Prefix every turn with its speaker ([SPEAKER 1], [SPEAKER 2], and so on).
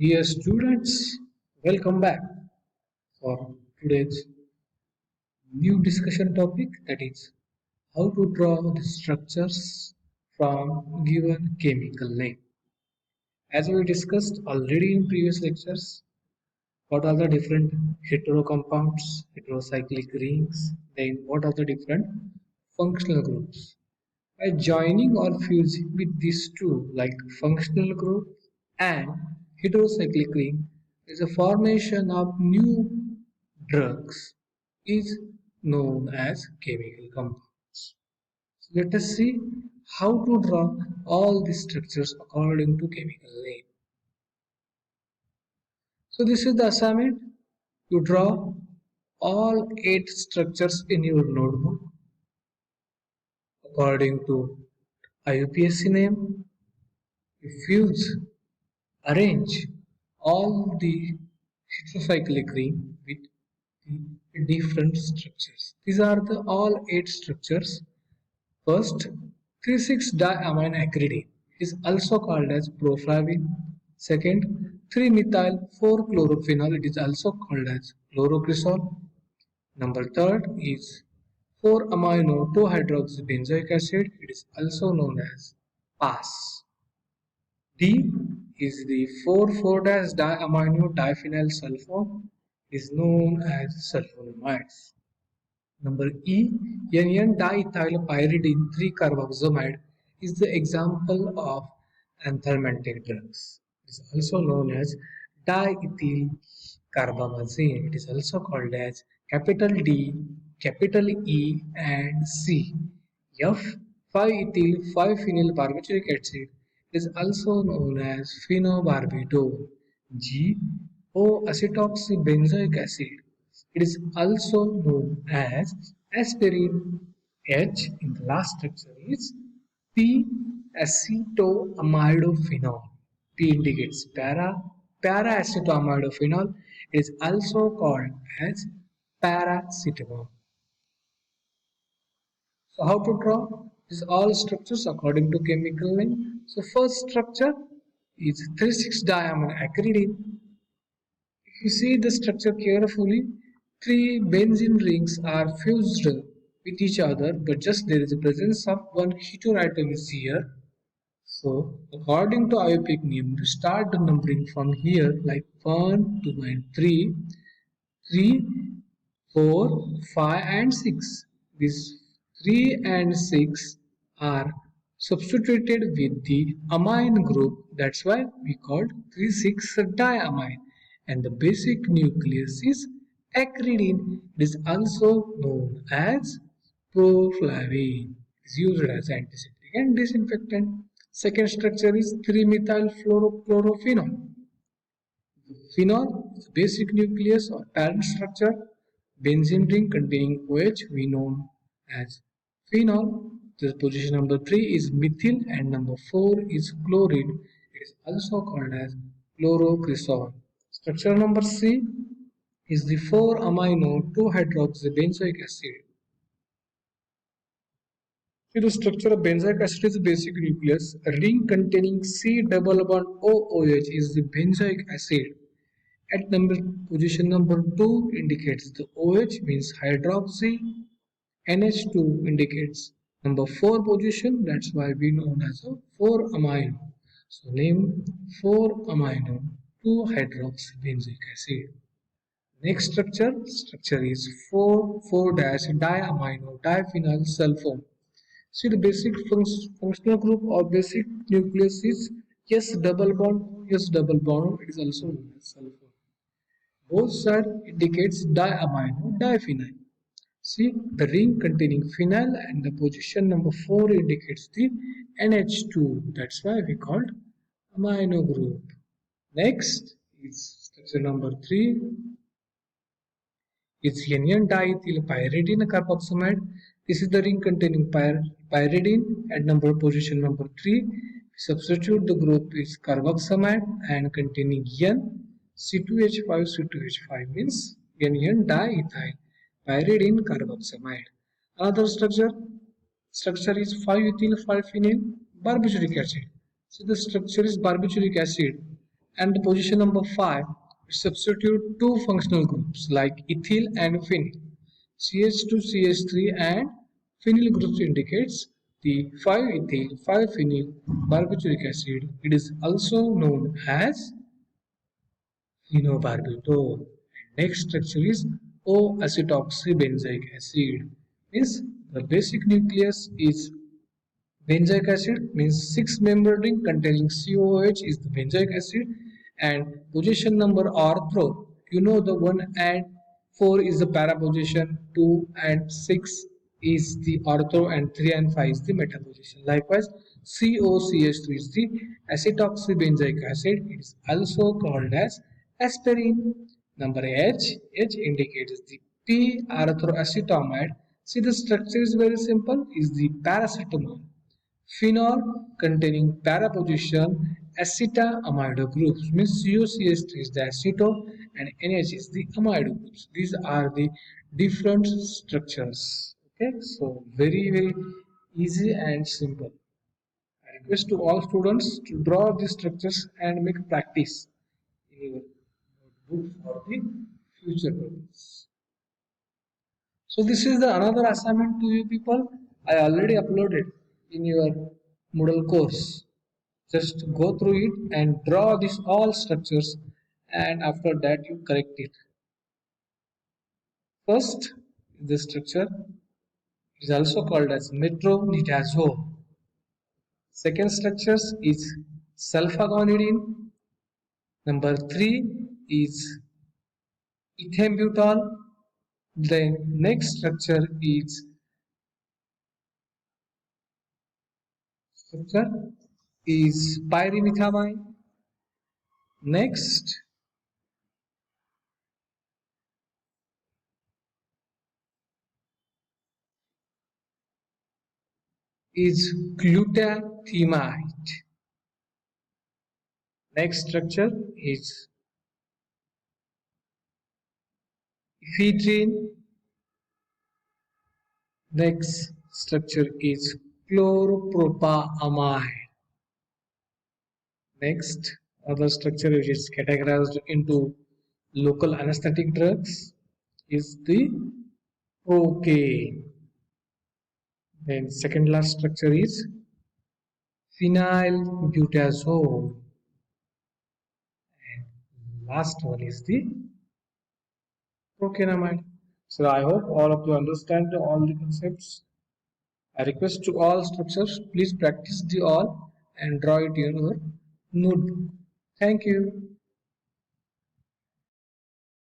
[SPEAKER 1] Dear students, welcome back for today's new discussion topic, that is how to draw the structures from given chemical name. As we discussed already in previous lectures, what are the different hetero compounds, heterocyclic rings, then what are the different functional groups. By joining or fusing with these two, like functional group and heterocyclic ring, is a formation of new drugs is known as chemical compounds. So let us see how to draw all these structures according to chemical name. So this is the assignment. You draw all 8 structures in your notebook according to IUPAC name. You fuse, arrange all the heterocyclic ring with the different structures. These are the all 8 structures. First, 3,6-diamine acridine is also called as proflavin. Second, 3-methyl-4-chlorophenol, it is also called as chlorocresol. Number third is 4-amino-2-hydroxybenzoic acid, it is also known as PAS. D is the 4,4-diamino diphenyl sulfone, is known as sulfonamides. Number E, N,N-diethylpyridine 3-carboxamide is the example of anthelmintic drugs. It is also known as diethyl carbamazine. It is also called as capital D, capital E, and C. F, 5-ethyl 5-phenyl barbituric acid is also known as phenobarbital. G, O-acetoxybenzoic acid. It is also known as aspirin. H in the last structure is P-acetoamidophenol. P indicates para-acetoamidophenol. It is also called as paracetamol. So how to draw these all structures according to chemical name? So first structure is 3,6-diamine acridine. If you see the structure carefully, 3 benzene rings are fused with each other, but just there is a presence of one heteroatom is here. So according to IUPAC name, we start the numbering from here like 1, 2 and 3, 3, 4, 5 and 6. These 3 and 6 are substituted with the amine group. That's why we called 3,6-diamine. And the basic nucleus is acridine. It is also known as proflavin. It is used as antiseptic and disinfectant. Second structure is 3-methyl-chlorophenol. Phenol is a basic nucleus or parent structure. Benzene ring containing OH we know as phenol. The position number 3 is methyl and number 4 is chlorine. It is also called as chlorocresol. Structure number C is the 4-amino-2-hydroxybenzoic acid. See, the structure of benzoic acid is a basic nucleus. A ring containing C double bond OOH is the benzoic acid. At position number 2 indicates the OH means hydroxy. NH2 indicates number 4 position. That's why we know as a 4-amino. So name 4-amino 2-hydroxybenzoic acid. Next structure is 4,4-diamino diphenyl sulfone. See, the basic functional group or basic nucleus is S double bond, S double bond. It is also known as sulfone. Both side indicates diamino diphenyl. See, the ring containing phenyl and the position number 4 indicates the NH2. That's why we called amino group. Next is structure number 3. It's N,N-diethylpyridine carboxamide. This is the ring containing pyridine at position number 3. Substitute the group is carboxamide and containing N. C2H5 means N,N-diethyl carboxamide. Another structure is 5-ethyl 5-phenyl barbituric acid. So the structure is barbituric acid And the position number 5, substitute two functional groups like ethyl and phenyl. CH2, CH3 and phenyl groups indicates the 5-ethyl 5-phenyl barbituric acid. It is also known as phenobarbital. Next structure is O-acetoxybenzoic acid. Means the basic nucleus is benzoic acid, means 6-membered ring containing COOH is the benzoic acid, and position number ortho, the 1 and 4 is the para position, 2 and 6 is the ortho, and 3 and 5 is the meta position. Likewise, COCH3 is the acetoxybenzoic acid. It is also called as aspirin. Number H indicates the p-arthroacetamide. See, the structure is very simple, is the paracetamol. Phenol containing para position acetamido groups, means COCH3 is the aceto and NH is the amido groups. These are the different structures. Okay, so very easy and simple. I request to all students to draw these structures and make practice in your notebook for the future purpose. So this is the another assignment to you people. I already uploaded in your Moodle course. Just go through it and draw these all structures, and after that you correct it. First, this structure is also called as metronidazole. Second structure is sulfaguanidine. Number 3 is ethambutol. The next structure is pyrimethamine. Next is glutathione. Next structure is ephedrine. Next structure is chloropropamide. Next, other structure which is categorized into local anesthetic drugs is the procaine. Then second last structure is phenylbutazole. And last one is the procainamide. So I hope all of you understand all the concepts. I request to all structures, please practice the all and draw it in your notebook. Thank you.